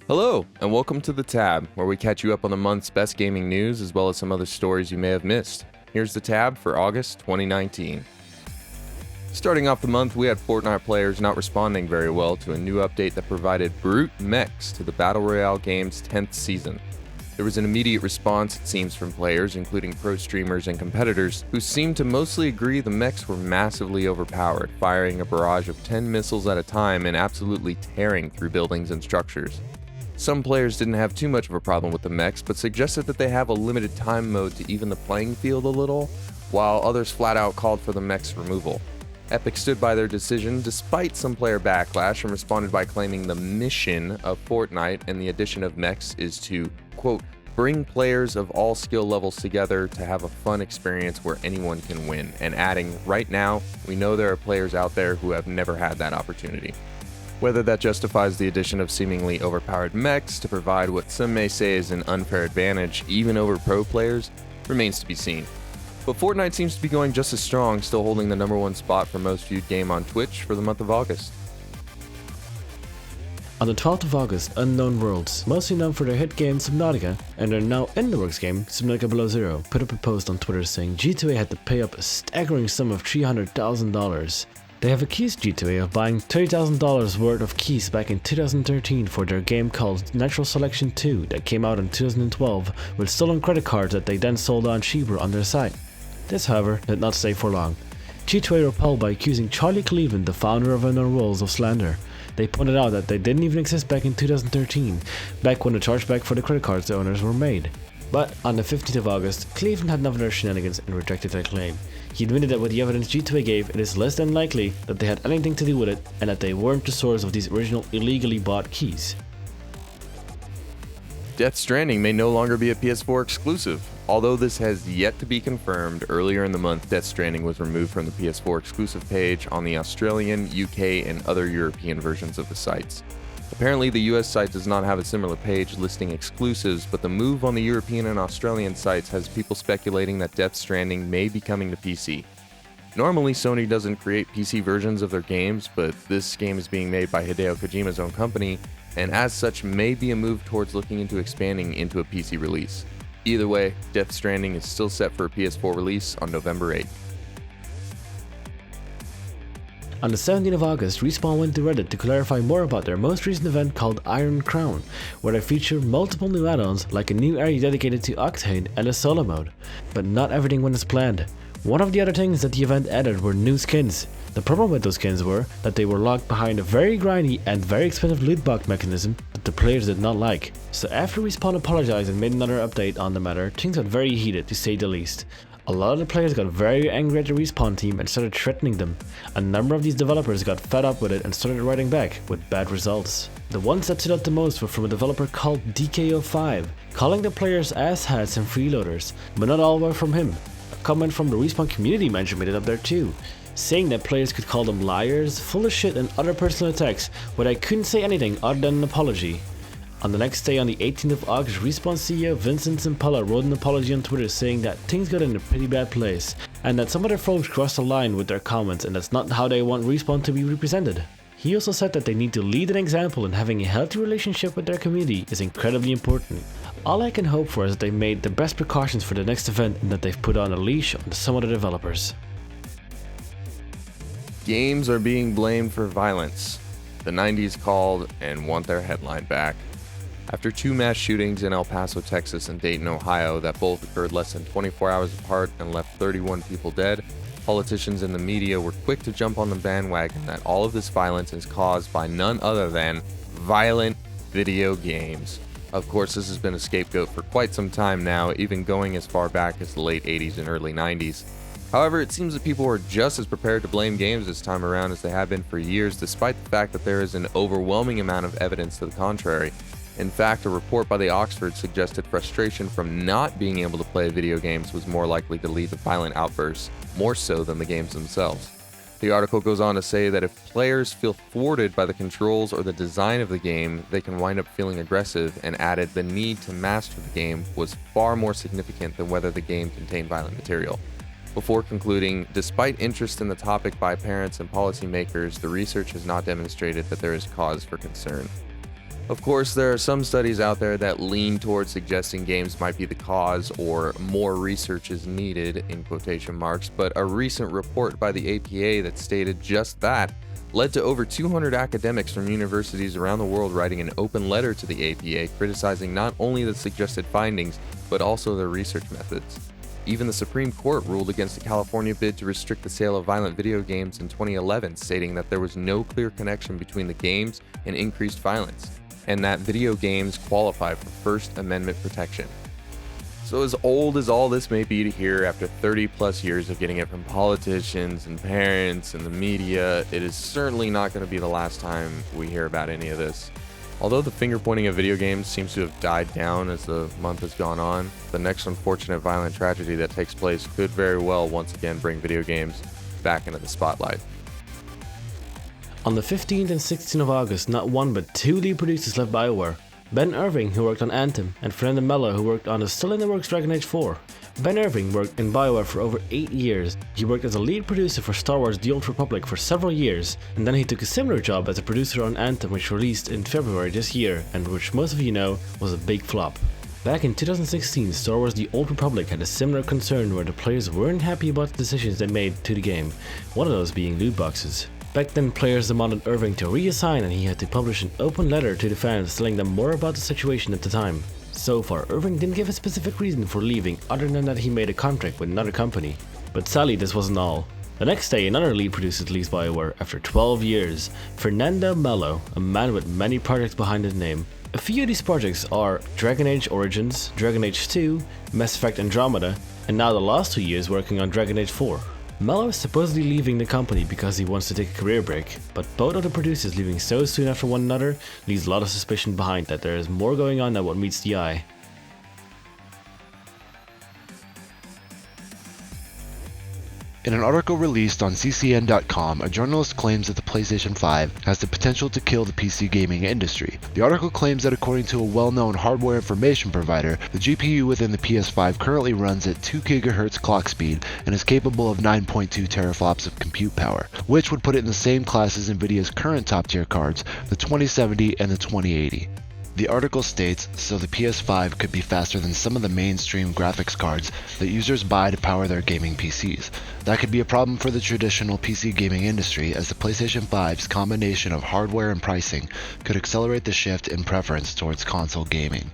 Hello, and welcome to The Tab, where we catch you up on the month's best gaming news as well as some other stories you may have missed. Here's the tab for August 2019. Starting off the month, we had Fortnite players not responding very well to a new update that provided B.R.U.T.E mechs to the Battle Royale game's 10th season. There was an immediate response, it seems, from players, including pro streamers and competitors, who seemed to mostly agree the mechs were massively overpowered, firing a barrage of 10 missiles at a time and absolutely tearing through buildings and structures. Some players didn't have too much of a problem with the mechs, but suggested that they have a limited time mode to even the playing field a little, while others flat out called for the mechs' removal. Epic stood by their decision despite some player backlash and responded by claiming the mission of Fortnite and the addition of mechs is to, quote, bring players of all skill levels together to have a fun experience where anyone can win, and adding, right now, we know there are players out there who have never had that opportunity. Whether that justifies the addition of seemingly overpowered mechs to provide what some may say is an unfair advantage, even over pro players, remains to be seen. But Fortnite seems to be going just as strong, still holding the #1 spot for most viewed game on Twitch for the month of August. On the 12th of August, Unknown Worlds, mostly known for their hit game Subnautica and their now in the works game Subnautica Below Zero, put up a post on Twitter saying G2A had to pay up a staggering sum of $300,000. They have accused G2A of buying $30,000 worth of keys back in 2013 for their game called Natural Selection 2 that came out in 2012 with stolen credit cards that they then sold on cheaper on their site. This, however, did not stay for long. G2A repelled by accusing Charlie Cleveland, the founder of Unknown Worlds, of slander. They pointed out that they didn't even exist back in 2013, back when the chargeback for the credit cards the owners were made. But on the 15th of August, Cleveland had enough of their shenanigans and rejected their claim. He admitted that with the evidence G2A gave, it is less than likely that they had anything to do with it and that they weren't the source of these original illegally bought keys. Death Stranding may no longer be a PS4 exclusive. Although this has yet to be confirmed, earlier in the month Death Stranding was removed from the PS4 exclusive page on the Australian, UK, and other European versions of the sites. Apparently the US site does not have a similar page listing exclusives, but the move on the European and Australian sites has people speculating that Death Stranding may be coming to PC. Normally Sony doesn't create PC versions of their games, but this game is being made by Hideo Kojima's own company, and as such may be a move towards looking into expanding into a PC release. Either way, Death Stranding is still set for a PS4 release on November 8th. On the 17th of August, Respawn went to Reddit to clarify more about their most recent event called Iron Crown, where they feature multiple new add-ons like a new area dedicated to Octane and a solo mode. But not everything went as planned. One of the other things that the event added were new skins. The problem with those skins were that they were locked behind a very grindy and very expensive loot box mechanism that the players did not like. So after Respawn apologized and made another update on the matter, things got very heated to say the least. A lot of the players got very angry at the Respawn team and started threatening them. A number of these developers got fed up with it and started writing back, with bad results. The ones that stood out the most were from a developer called DKO5, calling the players asshats and freeloaders, but not all were from him. A comment from the Respawn community manager made it up there too, saying that players could call them liars, full of shit and other personal attacks, but I couldn't say anything other than an apology. On the next day, on the 18th of August, Respawn CEO Vincent Zampella wrote an apology on Twitter saying that things got in a pretty bad place, and that some of their folks crossed the line with their comments and that's not how they want Respawn to be represented. He also said that they need to lead an example and having a healthy relationship with their community is incredibly important. All I can hope for is that they made the best precautions for the next event and that they've put on a leash on some of the developers. Games are being blamed for violence. The 90s called and want their headline back. After two mass shootings in El Paso, Texas and Dayton, Ohio that both occurred less than 24 hours apart and left 31 people dead, politicians and the media were quick to jump on the bandwagon that all of this violence is caused by none other than violent video games. Of course, this has been a scapegoat for quite some time now, even going as far back as the late 80s and early 90s. However, it seems that people are just as prepared to blame games this time around as they have been for years, despite the fact that there is an overwhelming amount of evidence to the contrary. In fact, a report by the Oxford suggested frustration from not being able to play video games was more likely to lead to violent outbursts, more so than the games themselves. The article goes on to say that if players feel thwarted by the controls or the design of the game, they can wind up feeling aggressive, and added the need to master the game was far more significant than whether the game contained violent material. Before concluding, despite interest in the topic by parents and policymakers, the research has not demonstrated that there is cause for concern. Of course, there are some studies out there that lean towards suggesting games might be the cause or more research is needed in quotation marks, but a recent report by the APA that stated just that led to over 200 academics from universities around the world writing an open letter to the APA criticizing not only the suggested findings, but also their research methods. Even the Supreme Court ruled against a California bid to restrict the sale of violent video games in 2011, stating that there was no clear connection between the games and increased violence, and that video games qualify for First Amendment protection. So as old as all this may be to hear after 30 plus years of getting it from politicians and parents and the media, it is certainly not going to be the last time we hear about any of this. Although the finger pointing of video games seems to have died down as the month has gone on, the next unfortunate violent tragedy that takes place could very well once again bring video games back into the spotlight. On the 15th and 16th of August, not one but two lead producers left BioWare. Ben Irving, who worked on Anthem, and Fernando Mello, who worked on the still-in-the-works Dragon Age 4. Ben Irving worked in BioWare for over 8 years. He worked as a lead producer for Star Wars The Old Republic for several years, and then he took a similar job as a producer on Anthem, which released in February this year, and which most of you know was a big flop. Back in 2016, Star Wars The Old Republic had a similar concern where the players weren't happy about the decisions they made to the game, one of those being loot boxes. Back then, players demanded Irving to reassign, and he had to publish an open letter to the fans telling them more about the situation at the time. So far, Irving didn't give a specific reason for leaving other than that he made a contract with another company. But sadly, this wasn't all. The next day, another lead producer leaves BioWare after 12 years, Fernando Mello, a man with many projects behind his name. A few of these projects are Dragon Age Origins, Dragon Age 2, Mass Effect Andromeda, and now the last 2 years working on Dragon Age 4. Mello is supposedly leaving the company because he wants to take a career break, but both of the producers leaving so soon after one another leaves a lot of suspicion behind that there is more going on than what meets the eye. In an article released on ccn.com, a journalist claims that the PlayStation 5 has the potential to kill the PC gaming industry. The article claims that according to a well-known hardware information provider, the GPU within the PS5 currently runs at 2 GHz clock speed and is capable of 9.2 teraflops of compute power, which would put it in the same class as Nvidia's current top-tier cards, the 2070 and the 2080. The article states, so the PS5 could be faster than some of the mainstream graphics cards that users buy to power their gaming PCs. That could be a problem for the traditional PC gaming industry, as the PlayStation 5's combination of hardware and pricing could accelerate the shift in preference towards console gaming.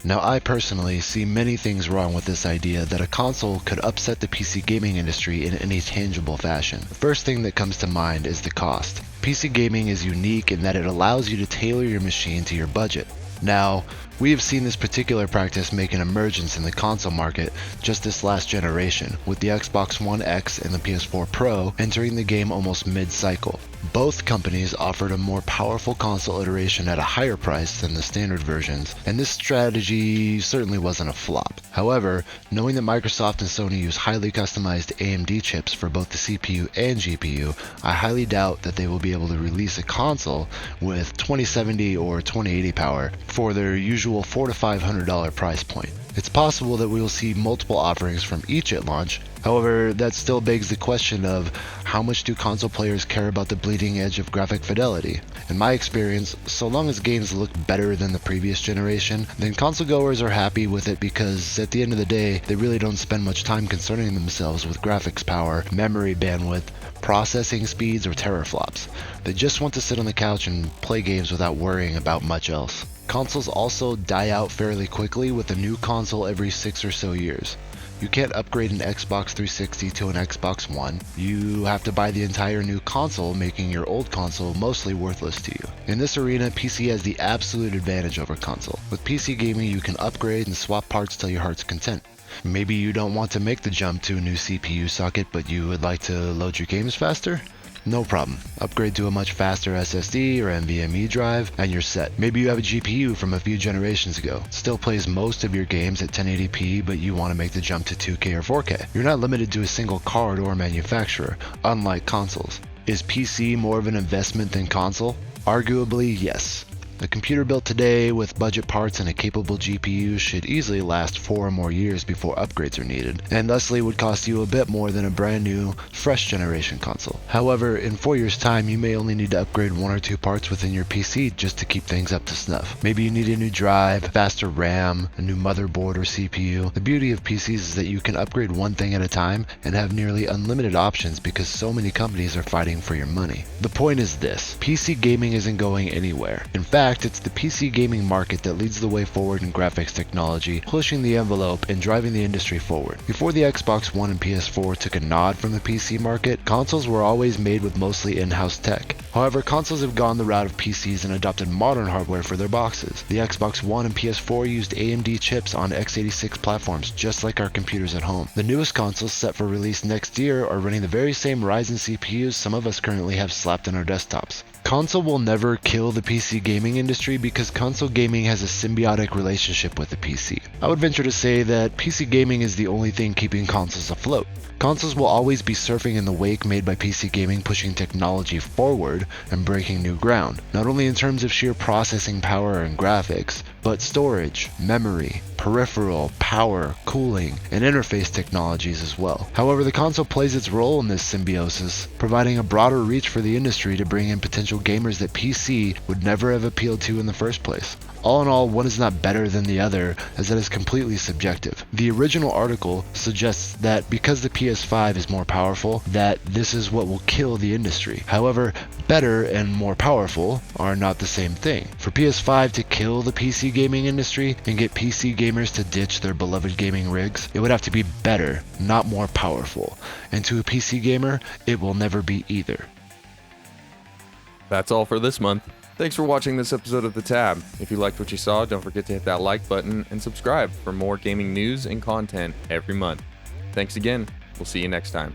Now, I personally see many things wrong with this idea that a console could upset the PC gaming industry in any tangible fashion. The first thing that comes to mind is the cost. PC gaming is unique in that it allows you to tailor your machine to your budget. Now, we have seen this particular practice make an emergence in the console market just this last generation, with the Xbox One X and the PS4 Pro entering the game almost mid-cycle. Both companies offered a more powerful console iteration at a higher price than the standard versions, and this strategy certainly wasn't a flop. However, knowing that Microsoft and Sony use highly customized AMD chips for both the CPU and GPU, I highly doubt that they will be able to release a console with 2070 or 2080 power for their usual $400 to $500 price point. It's possible that we will see multiple offerings from each at launch. However, that still begs the question of how much do console players care about the bleeding edge of graphic fidelity? In my experience, so long as games look better than the previous generation, then console goers are happy with it because at the end of the day, they really don't spend much time concerning themselves with graphics power, memory bandwidth, processing speeds, or teraflops. They just want to sit on the couch and play games without worrying about much else. Consoles also die out fairly quickly with a new console every 6 or so years. You can't upgrade an Xbox 360 to an Xbox One. You have to buy the entire new console, making your old console mostly worthless to you. In this arena, PC has the absolute advantage over console. With PC gaming, you can upgrade and swap parts till your heart's content. Maybe you don't want to make the jump to a new CPU socket, but you would like to load your games faster? No problem. Upgrade to a much faster SSD or NVMe drive and you're set. Maybe you have a GPU from a few generations ago. Still plays most of your games at 1080p, but you want to make the jump to 2K or 4K. You're not limited to a single card or manufacturer, unlike consoles. Is PC more of an investment than console? Arguably, yes. A computer built today with budget parts and a capable GPU should easily last 4 or more years before upgrades are needed, and thusly would cost you a bit more than a brand new, fresh generation console. However, in 4 years' time, you may only need to upgrade 1 or 2 parts within your PC just to keep things up to snuff. Maybe you need a new drive, faster RAM, a new motherboard or CPU. The beauty of PCs is that you can upgrade one thing at a time and have nearly unlimited options because so many companies are fighting for your money. The point is this: PC gaming isn't going anywhere. In fact, it's the PC gaming market that leads the way forward in graphics technology, pushing the envelope and driving the industry forward. Before the Xbox One and PS4 took a nod from the PC market, consoles were always made with mostly in-house tech. However, consoles have gone the route of PCs and adopted modern hardware for their boxes. The Xbox One and PS4 used AMD chips on x86 platforms just like our computers at home. The newest consoles set for release next year are running the very same Ryzen CPUs some of us currently have slapped on our desktops. Console will never kill the PC gaming industry because console gaming has a symbiotic relationship with the PC. I would venture to say that PC gaming is the only thing keeping consoles afloat. Consoles will always be surfing in the wake made by PC gaming, pushing technology forward and breaking new ground, not only in terms of sheer processing power and graphics, but storage, memory, peripheral, power, cooling, and interface technologies as well. However, the console plays its role in this symbiosis, providing a broader reach for the industry to bring in potential gamers that PC would never have appealed to in the first place. All in all, one is not better than the other, as that is completely subjective. The original article suggests that because the PS5 is more powerful, that this is what will kill the industry. However, better and more powerful are not the same thing. For PS5 to kill the PC gaming industry and get PC gamers to ditch their beloved gaming rigs, it would have to be better, not more powerful. And to a PC gamer, it will never be either. That's all for this month. Thanks for watching this episode of The Tab. If you liked what you saw, don't forget to hit that like button and subscribe for more gaming news and content every month. Thanks again. We'll see you next time.